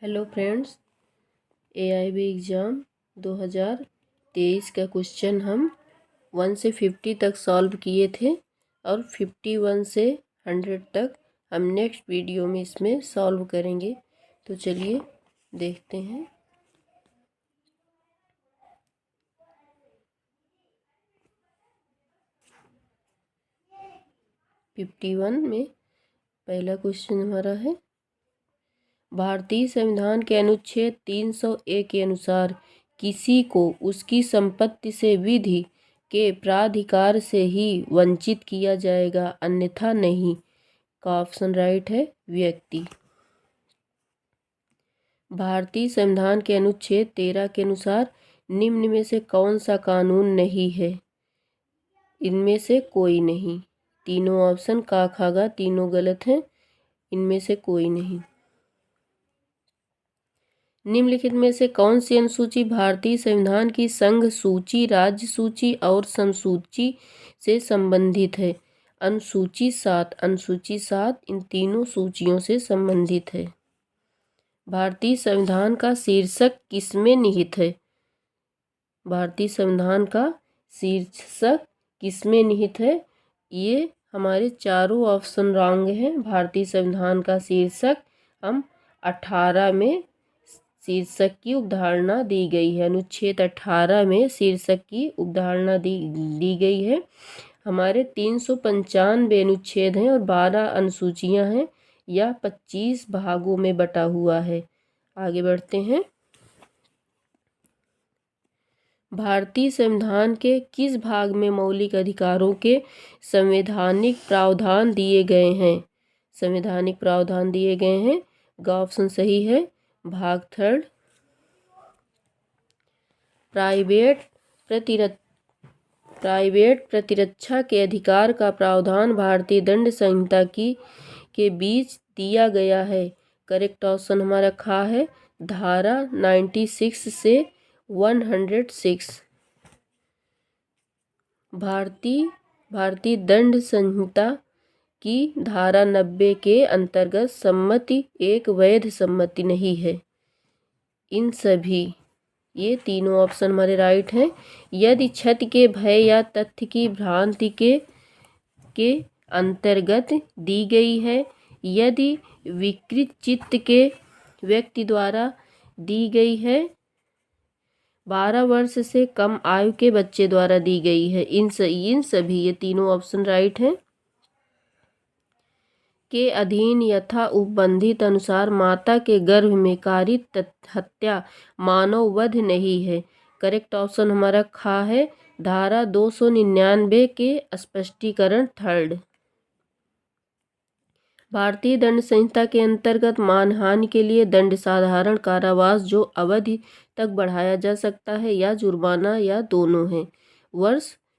Hello friends, AIB exam 2023 का question हम 1 से 50 तक सॉल्व किए थे और 51 से 100 तक हम नेक्स्ट वीडियो में इसमें सॉल्व करेंगे। तो चलिए देखते हैं। फिफ्टी वन में पहला क्वेश्चन हमारा है, भारतीय संविधान के अनुच्छेद 301 के अनुसार किसी को उसकी संपत्ति से विधि के प्राधिकार से ही वंचित किया जाएगा, अन्यथा नहीं। का ऑप्शन राइट है व्यक्ति। भारतीय संविधान के अनुच्छेद 13 के अनुसार निम्न में से कौन सा कानून नहीं है? इनमें से कोई नहीं। तीनों ऑप्शन का खागा तीनों गलत हैं, इनमें से कोई नहीं। निम्नलिखित में से कौन सी अनुसूची भारतीय संविधान की संघ सूची, राज्य सूची और समसूची से संबंधित है? अनुसूची 7 इन तीनों सूचियों से संबंधित है। भारतीय संविधान का शीर्षक किसमें निहित है? भारतीय संविधान का शीर्षक किसमें निहित है? ये हमारे चारों ऑप्शन रॉन्ग हैं। भारतीय संविधान का शीर्षक हम 18 में शीर्षक की अवधारणा दी गई है। अनुच्छेद 18 में शीर्षक की अवधारणा दी गई है। हमारे 395 अनुच्छेद हैं और 12 अनुसूचियां हैं। यह 25 भागों में बटा हुआ है। आगे बढ़ते हैं। भारतीय संविधान के किस भाग में मौलिक अधिकारों के संवैधानिक प्रावधान दिए गए हैं? संवैधानिक प्रावधान दिए गए हैं। ग ऑप्शन सही है, भाग 3। प्राइवेट प्रतिरक्षा के अधिकार का प्रावधान भारतीय दंड संहिता के बीच दिया गया है। करेक्ट ऑप्शन हमारा खा है, धारा 96 से 106। भारतीय दंड संहिता की धारा 90 के अंतर्गत सम्मति एक वैध सम्मति नहीं है। इन सभी ये तीनों ऑप्शन हमारे राइट हैं। यदि क्षति के भय या तथ्य की भ्रांति के अंतर्गत दी गई है, यदि विकृत चित्त के व्यक्ति द्वारा दी गई है, 12 वर्ष से कम आयु के बच्चे द्वारा दी गई है, इन सभी ये तीनों ऑप्शन राइट हैं। के अधीन यथा उपबंधित अनुसार माता के गर्भ में कारित हत्या मानव वध नहीं है। करेक्ट ऑप्शन हमारा खा है, धारा 299 के स्पष्टीकरण 3। भारतीय दंड संहिता के अंतर्गत मानहानि के लिए दंड साधारण कारावास जो अवधि तक बढ़ाया जा सकता है या जुर्माना या दोनों है।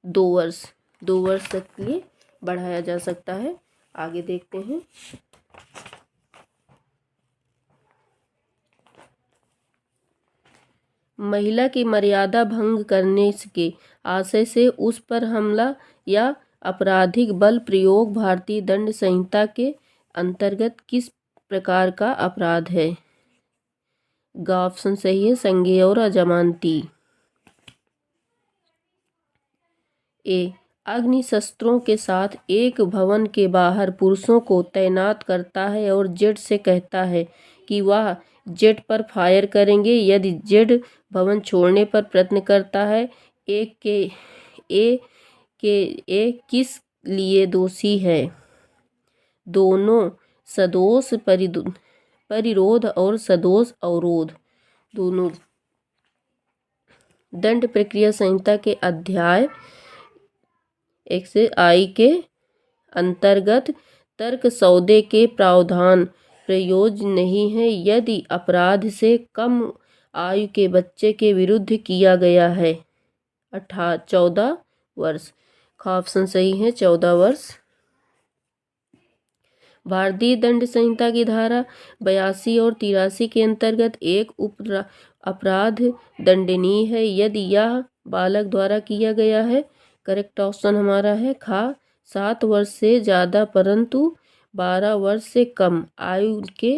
2 वर्ष तक के लिए बढ़ाया जा सकता है। आगे देखते हैं। महिला की मर्यादा भंग करने के आशय से उस पर हमला या आपराधिक बल प्रयोग भारतीय दंड संहिता के अंतर्गत किस प्रकार का अपराध है? ग ऑप्शन सही है, संज्ञेय और अजमानती। ए अग्नि शस्त्रों के साथ एक भवन के बाहर पुरुषों को तैनात करता है और जेड से कहता है कि वह जेड पर फायर करेंगे। यदि जेड भवन छोड़ने पर प्रयत्न करता है, ए किस लिए दोषी है? दोनों सदोष परिरोध और सदोष अवरोध दोनों। दंड प्रक्रिया संहिता के अध्याय 1 से I के अंतर्गत तर्क सौदे के प्रावधान प्रयोज्य नहीं है यदि अपराध से कम आयु के बच्चे के विरुद्ध किया गया है। 14 वर्ष। ऑप्शन सही है, 14 वर्ष। भारतीय दंड संहिता की धारा 82 और 83 के अंतर्गत एक उप अपराध दंडनीय है यदि यह बालक द्वारा किया गया है। करेक्ट ऑप्शन हमारा है खा 7 वर्ष से ज़्यादा परंतु 12 वर्ष से कम आयु के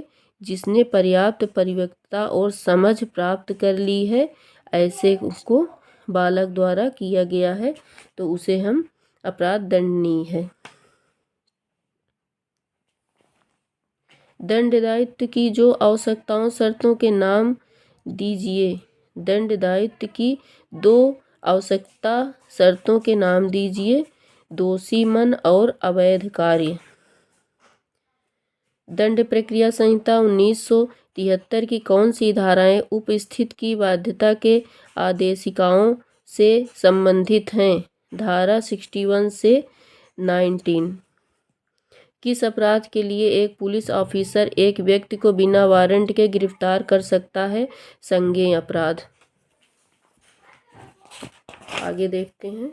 जिसने पर्याप्त परिपक्वता और समझ प्राप्त कर ली है, ऐसे को बालक द्वारा किया गया है तो उसे हम अपराध दंडनीय है। दंडदायित्व की जो आवश्यकताओं शर्तों के नाम दीजिए। दंडदायित्व की 2 आवश्यकता शर्तों के नाम दीजिए। दोषी मन और अवैध कार्य। दंड प्रक्रिया संहिता 1973 की कौन सी धाराएं उपस्थित की बाध्यता के आदेशिकाओं से संबंधित हैं? धारा 61 से 19। किस अपराध के लिए एक पुलिस ऑफिसर एक व्यक्ति को बिना वारंट के गिरफ्तार कर सकता है? संज्ञेय अपराध। आगे देखते हैं।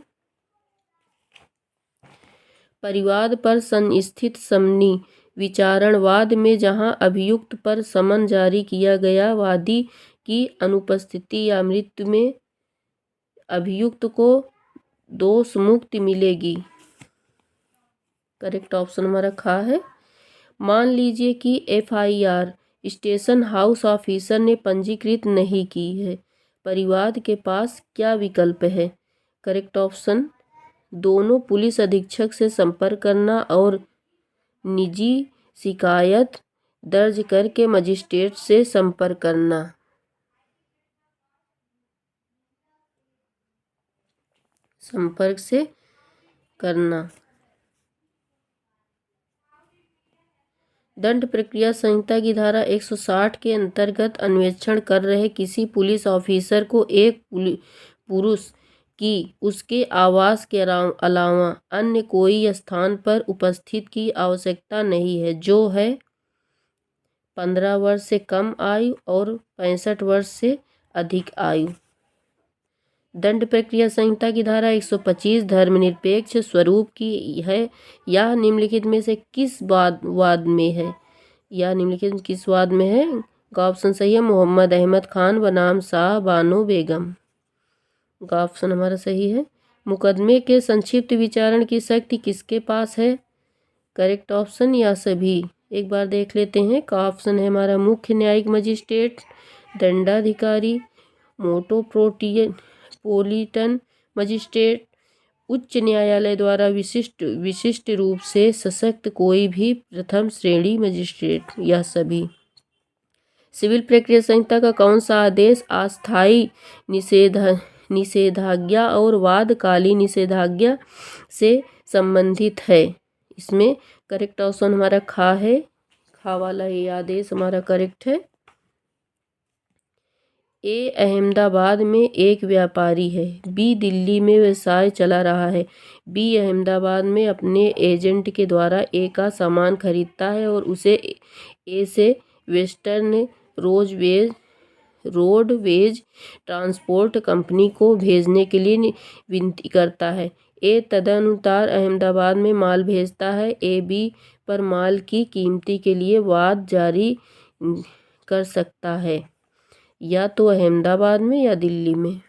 परिवाद पर संस्थित समनी विचारणवाद में जहां अभियुक्त पर समन जारी किया गया, वादी की अनुपस्थिति या मृत्यु में अभियुक्त को दोष मुक्ति मिलेगी। करेक्ट ऑप्शन हमारा खा है। मान लीजिए कि FIR स्टेशन हाउस ऑफिसर ने पंजीकृत नहीं की है, परिवाद के पास क्या विकल्प है? करेक्ट ऑप्शन दोनों पुलिस अधीक्षक से संपर्क करना और निजी शिकायत दर्ज करके मजिस्ट्रेट से संपर्क करना। संपर्क से करना। दंड प्रक्रिया संहिता की धारा 160 के अंतर्गत अन्वेषण कर रहे किसी पुलिस ऑफिसर को एक पुरुष की उसके आवास के अलावा अन्य कोई स्थान पर उपस्थित की आवश्यकता नहीं है, जो है 15 वर्ष से कम आयु और 65 वर्ष से अधिक आयु। दंड प्रक्रिया संहिता की धारा 125 धर्मनिरपेक्ष स्वरूप की है या निम्नलिखित में से किस वाद में है? या निम्नलिखित किस वाद में है? का ऑप्शन सही है मोहम्मद अहमद खान बनाम शाह बानो बेगम। का ऑप्शन हमारा सही है। मुकदमे के संक्षिप्त विचारण की शक्ति किसके पास है? करेक्ट ऑप्शन या सभी। एक बार देख लेते हैं। का ऑप्शन है हमारा मुख्य न्यायिक मजिस्ट्रेट, दंडाधिकारी, मेट्रोपोलिटन मजिस्ट्रेट, उच्च न्यायालय द्वारा विशिष्ट रूप से सशक्त कोई भी प्रथम श्रेणी मजिस्ट्रेट या सभी। सिविल प्रक्रिया संहिता का कौन सा आदेश अस्थायी निषेधाज्ञा और वादकालीन निषेधाज्ञा से संबंधित है? इसमें करेक्ट ऑप्शन हमारा खा है। खा वाला ये आदेश हमारा करेक्ट है। ए अहमदाबाद में एक व्यापारी है, बी दिल्ली में व्यवसाय चला रहा है। बी अहमदाबाद में अपने एजेंट के द्वारा ए का सामान खरीदता है और उसे ए से वेस्टर्न रोडवेज ट्रांसपोर्ट कंपनी को भेजने के लिए विनती करता है। ए तदनुसार अहमदाबाद में माल भेजता है। ए बी पर माल की कीमती के लिए वाद जारी कर सकता है, या तो अहमदाबाद में या दिल्ली में।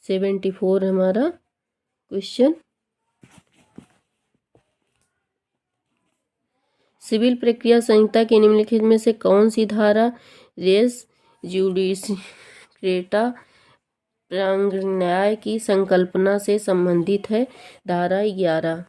सेवेंटी 74 हमारा क्वेश्चन। सिविल प्रक्रिया संहिता के निम्नलिखित में से कौन सी धारा रेस जुडिशिएटा प्रांगन्याय की संकल्पना से संबंधित है? धारा 11।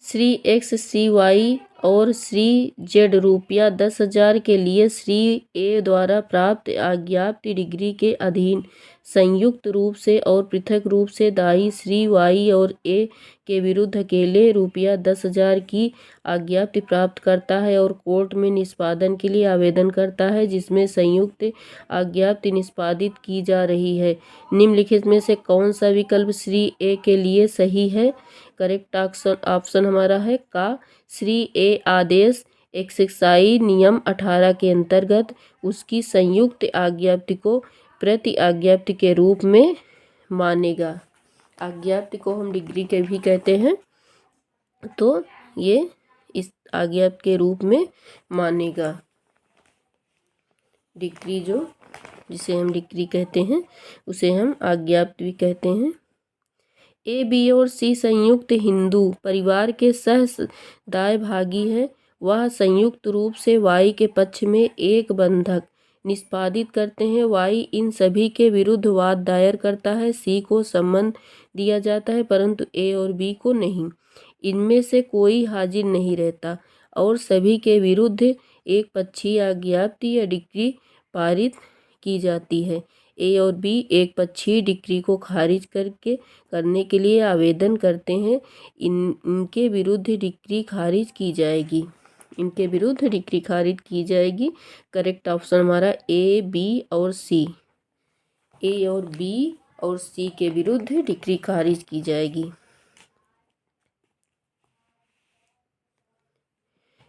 श्री X, श्री Y और श्री Z रुपया 10,000 के लिए श्री A द्वारा प्राप्त अज्ञात डिग्री के अधीन संयुक्त रूप से और पृथक रूप से दायी श्री Y और A के विरुद्ध अकेले रुपया 10,000 की अज्ञाप्ति प्राप्त करता है और कोर्ट में निष्पादन के लिए आवेदन करता है, जिसमें संयुक्त अज्ञाप्ति निष्पादित की जा रही है। निम्नलिखित में से कौन सा विकल्प श्री A के लिए सही है? करेक्ट ऑप्शन हमारा है का श्री ए आदेश एक्साइज नियम 18 के अंतर्गत उसकी संयुक्त आज्ञप्ति को प्रति आज्ञप्ति के रूप में मानेगा। आज्ञप्ति को हम डिग्री के भी कहते हैं, तो ये इस आज्ञप्ति के रूप में मानेगा। डिक्री जिसे हम डिक्री कहते हैं उसे हम आज्ञाप्ति भी कहते हैं। ए, बी और सी संयुक्त हिंदू परिवार के सहदायभागी हैं। वह संयुक्त रूप से वाई के पक्ष में एक बंधक निष्पादित करते हैं। वाई इन सभी के विरुद्ध वाद दायर करता है। सी को सम्मन दिया जाता है परंतु ए और बी को नहीं। इनमें से कोई हाजिर नहीं रहता और सभी के विरुद्ध एक पक्षीय आज्ञाप्ति या डिक्री पारित की जाती है। ए और बी एक पक्षीय डिक्री को खारिज करने के लिए आवेदन करते हैं। इनके विरुद्ध डिक्री खारिज की जाएगी। इनके विरुद्ध डिक्री खारिज की जाएगी। करेक्ट ऑप्शन हमारा ए, बी और सी। ए और बी और सी के विरुद्ध डिक्री खारिज की जाएगी।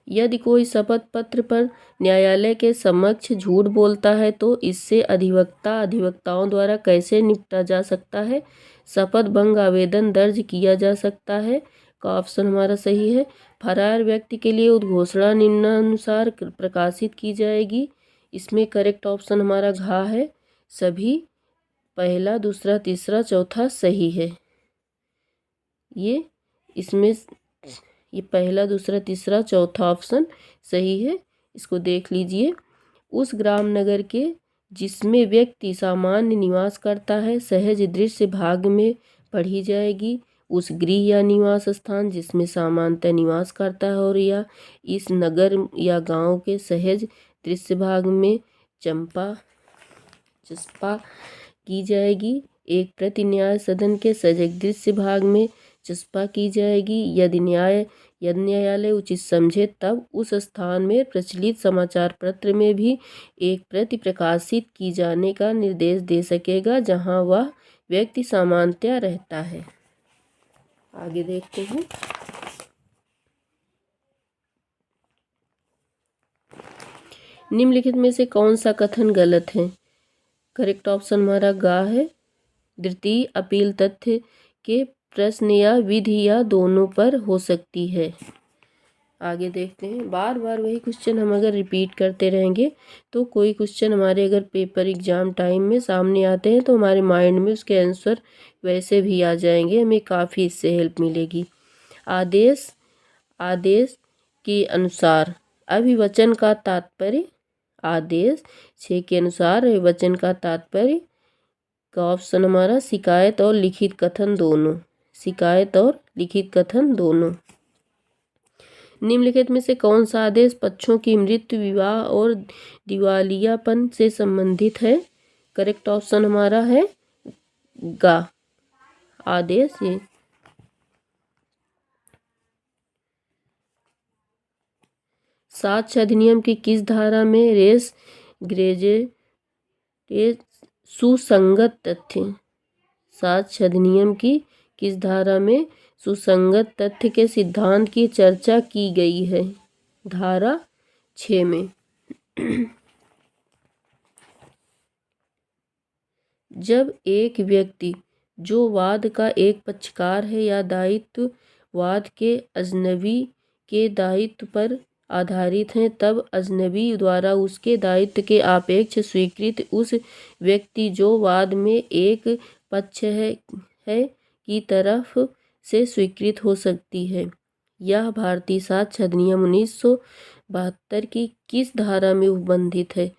यदि कोई शपथ पत्र पर न्यायालय के समक्ष झूठ बोलता है तो इससे अधिवक्ताओं द्वारा कैसे निपटा जा सकता है? शपथ भंग आवेदन दर्ज किया जा सकता है। का ऑप्शन हमारा सही है। फरार व्यक्ति के लिए उद्घोषणा निम्नानुसार प्रकाशित की जाएगी। इसमें करेक्ट ऑप्शन हमारा घ है। सभी पहला, दूसरा, तीसरा, चौथा सही है। ये पहला, दूसरा, तीसरा, चौथा ऑप्शन सही है। इसको देख लीजिए। उस ग्राम नगर के जिसमें व्यक्ति सामान्य निवास करता है सहज दृश्य भाग में पढ़ी जाएगी। उस गृह या निवास स्थान जिसमें सामान्यतः निवास करता है और या इस नगर या गांव के सहज दृश्य भाग में चस्पा की जाएगी। एक प्रति न्याय सदन के सहज दृश्य भाग में चस्पा की जाएगी। यदि न्यायालय उचित समझे तब उस स्थान में प्रचलित समाचार पत्र में भी एक प्रति प्रकाशित की जाने का निर्देश दे सकेगा जहां वह व्यक्ति सामान्यतः रहता है। आगे देखते हैं। निम्नलिखित में से कौन सा कथन गलत है? करेक्ट ऑप्शन हमारा गा है। द्वितीय अपील तथ्य के प्रश्न या विधि या दोनों पर हो सकती है। आगे देखते हैं। बार बार वही क्वेश्चन हम अगर रिपीट करते रहेंगे तो कोई क्वेश्चन हमारे अगर पेपर एग्जाम टाइम में सामने आते हैं तो हमारे माइंड में उसके आंसर वैसे भी आ जाएंगे। हमें काफ़ी इससे हेल्प मिलेगी। आदेश के अनुसार अभिवचन का तात्पर्य। आदेश 6 के अनुसार अभिवचन का तात्पर्य का ऑप्शन हमारा शिकायत और लिखित कथन दोनों। शिकायत और लिखित कथन दोनों। निम्नलिखित में से कौन सा आदेश पक्षों की मृत्यु, विवाह और दिवालियापन से संबंधित है? करेक्ट ऑप्शन हमारा है गा। आदेश ये साक्ष्य अधिनियम की किस धारा में रेस ग्रेजे सुसंगत तथ्य? साक्ष्य अधिनियम की किस धारा में सुसंगत तथ्य के सिद्धांत की चर्चा की गई है? धारा 6 में। जब एक व्यक्ति जो वाद का एक पक्षकार है या दायित्व वाद के अजनबी के दायित्व पर आधारित हैं तब अजनबी द्वारा उसके दायित्व के सापेक्ष स्वीकृति उस व्यक्ति जो वाद में एक पक्ष है की तरफ से स्वीकृत हो सकती है। यह भारतीय साक्ष्य अधिनियम 1972 की किस धारा में उपबंधित है?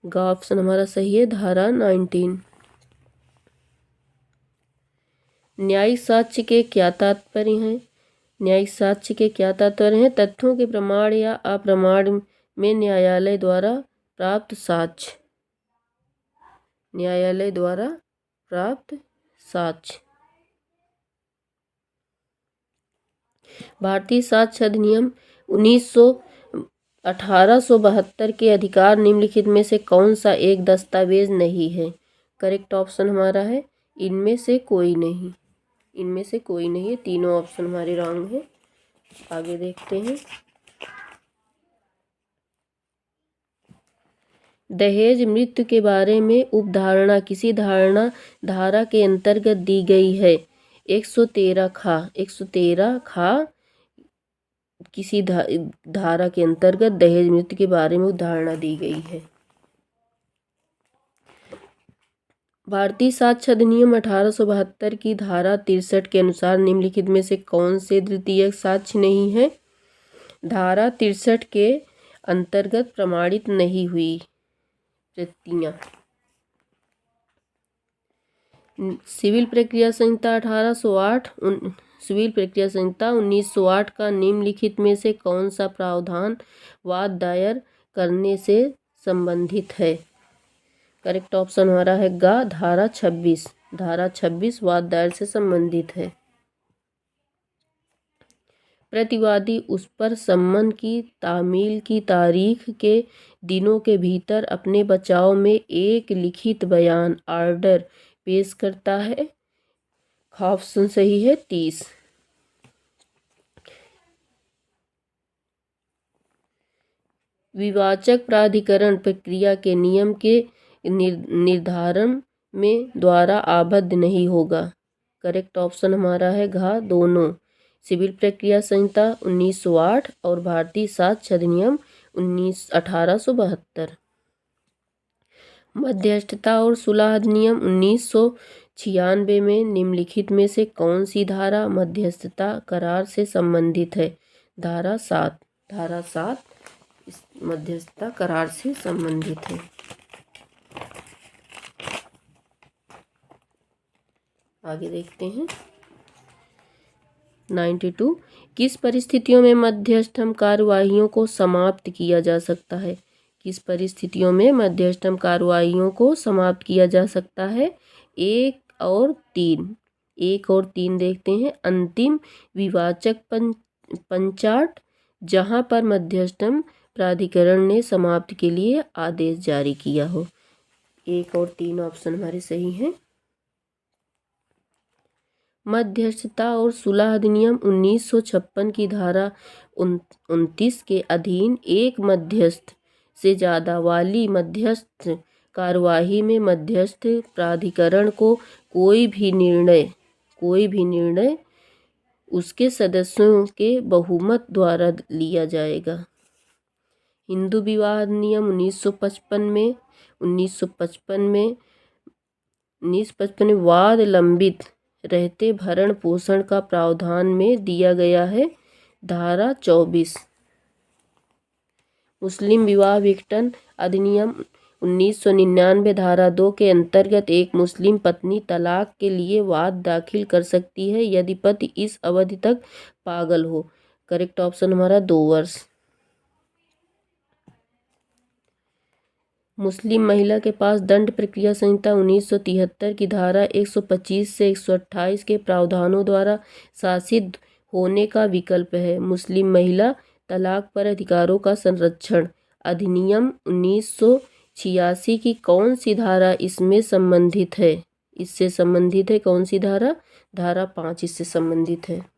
गा ऑप्शन हमारा सही है। धारा 19। न्यायिक साक्ष्य के क्या तात्पर्य हैं? न्यायिक साक्ष्य के क्या तात्पर्य हैं? तथ्यों के प्रमाण या अप्रमाण में न्यायालय द्वारा प्राप्त साक्ष्य। न्यायालय द्वारा प्राप्त साक्ष्य। भारतीय साक्ष्य अधिनियम 1872 के अधिकार निम्नलिखित में से कौन सा एक दस्तावेज नहीं है? करेक्ट ऑप्शन हमारा है इनमें से कोई नहीं। इनमें से कोई नहीं है। तीनों ऑप्शन हमारे रॉन्ग है। आगे देखते हैं। दहेज मृत्यु के बारे में उपधारणा किसी धारा के अंतर्गत दी गई है? 113 खा किसी धारा के अंतर्गत दहेज मृत्यु के बारे में उपधारणा दी गई है। भारतीय साक्ष्य अधिनियम 1872 की धारा 63 के अनुसार निम्नलिखित में से कौन से द्वितीयक साक्ष्य नहीं है? धारा 63 के अंतर्गत प्रमाणित नहीं हुई प्रतियां। सिविल प्रक्रिया संहिता 1808 सिविल प्रक्रिया संहिता 1908 का निम्नलिखित में से कौन सा प्रावधान वाद दायर करने से संबंधित है? करेक्ट ऑप्शन हमारा है ग धारा 26। धारा 26 वाद दायर से संबंधित है। प्रतिवादी उस पर सम्मन की तामील की तारीख के दिनों के भीतर अपने बचाव में एक लिखित बयान ऑर्डर पेश करता है। ऑप्शन सही है 30। विवाचक प्राधिकरण प्रक्रिया के नियम के निर्धारण में द्वारा आबद्ध नहीं होगा। करेक्ट ऑप्शन हमारा है घ दोनों। सिविल प्रक्रिया संहिता 1908 और भारतीय साक्ष्य अधिनियम 1872। मध्यस्थता और सुलह अधिनियम 1996 में निम्नलिखित में से कौन सी धारा मध्यस्थता करार से संबंधित है? धारा 7। धारा 7 इस मध्यस्थता करार से संबंधित है। आगे देखते हैं 92। किस परिस्थितियों में मध्यस्थम कार्यवाहियों को समाप्त किया जा सकता है? किस परिस्थितियों में मध्यस्थम कार्यवाहियों को समाप्त किया जा सकता है? 1 और 3। 1 और 3 देखते हैं। अंतिम विवाचक पंचाट, जहां पर मध्यस्थम प्राधिकरण ने समाप्ति के लिए आदेश जारी किया हो। 1 और 3 ऑप्शन हमारे सही हैं। मध्यस्थता और सुलह अधिनियम 1956 की धारा 29 के अधीन एक मध्यस्थ से ज़्यादा वाली मध्यस्थ कार्यवाही में मध्यस्थ प्राधिकरण को कोई भी निर्णय उसके सदस्यों के बहुमत द्वारा लिया जाएगा। हिंदू विवाह अधिनियम 1955 में वाद लंबित रहते भरण पोषण का प्रावधान में दिया गया है। धारा 24। मुस्लिम विवाह विघटन अधिनियम 1999 धारा 2 के अंतर्गत एक मुस्लिम पत्नी तलाक के लिए वाद दाखिल कर सकती है यदि पति इस अवधि तक पागल हो। करेक्ट ऑप्शन हमारा 2 वर्ष। मुस्लिम महिला के पास दंड प्रक्रिया संहिता 1973 की धारा 125 से 128 के प्रावधानों द्वारा शासित होने का विकल्प है। मुस्लिम महिला तलाक पर अधिकारों का संरक्षण अधिनियम 1986 की कौन सी धारा इसमें संबंधित है? इससे संबंधित है कौन सी धारा? धारा 5 इससे संबंधित है।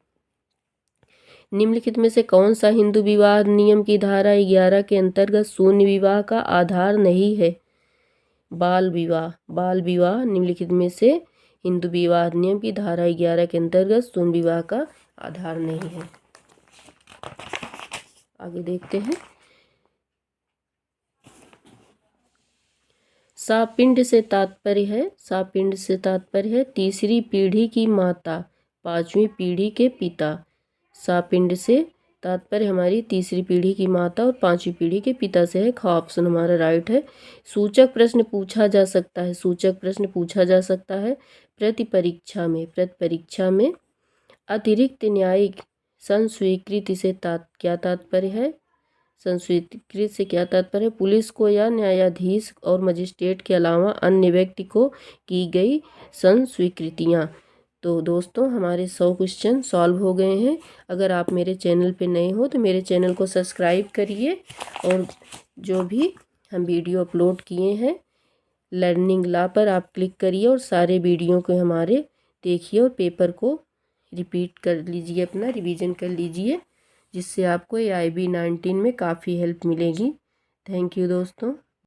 निम्नलिखित में से कौन सा हिंदू विवाह नियम की धारा 11 के अंतर्गत शून्य विवाह का आधार नहीं है? बाल विवाह निम्नलिखित में से हिंदू विवाह नियम की धारा 11 के अंतर्गत शून्य विवाह का आधार नहीं है। आगे देखते हैं। सापिंड से तात्पर्य है तीसरी पीढ़ी की माता, पांचवी पीढ़ी के पिता। सापिंड से तात्पर्य हमारी तीसरी पीढ़ी की माता और पांचवी पीढ़ी के पिता से है। ऑप्शन हमारा राइट है। सूचक प्रश्न पूछा जा सकता है प्रति परीक्षा में अतिरिक्त न्यायिक संस्वीकृति से क्या तात्पर्य है? संस्वीकृत से क्या तात्पर्य है? पुलिस को या न्यायाधीश और मजिस्ट्रेट के अलावा अन्य व्यक्ति को की गई संस्वीकृतियाँ। तो दोस्तों हमारे 100 क्वेश्चन सॉल्व हो गए हैं। अगर आप मेरे चैनल पे नए हो तो मेरे चैनल को सब्सक्राइब करिए और जो भी हम वीडियो अपलोड किए हैं लर्निंग लॉ पर आप क्लिक करिए और सारे वीडियो को हमारे देखिए और पेपर को रिपीट कर लीजिए, अपना रिवीजन कर लीजिए, जिससे आपको AIB 19 में काफ़ी हेल्प मिलेगी। थैंक यू दोस्तों।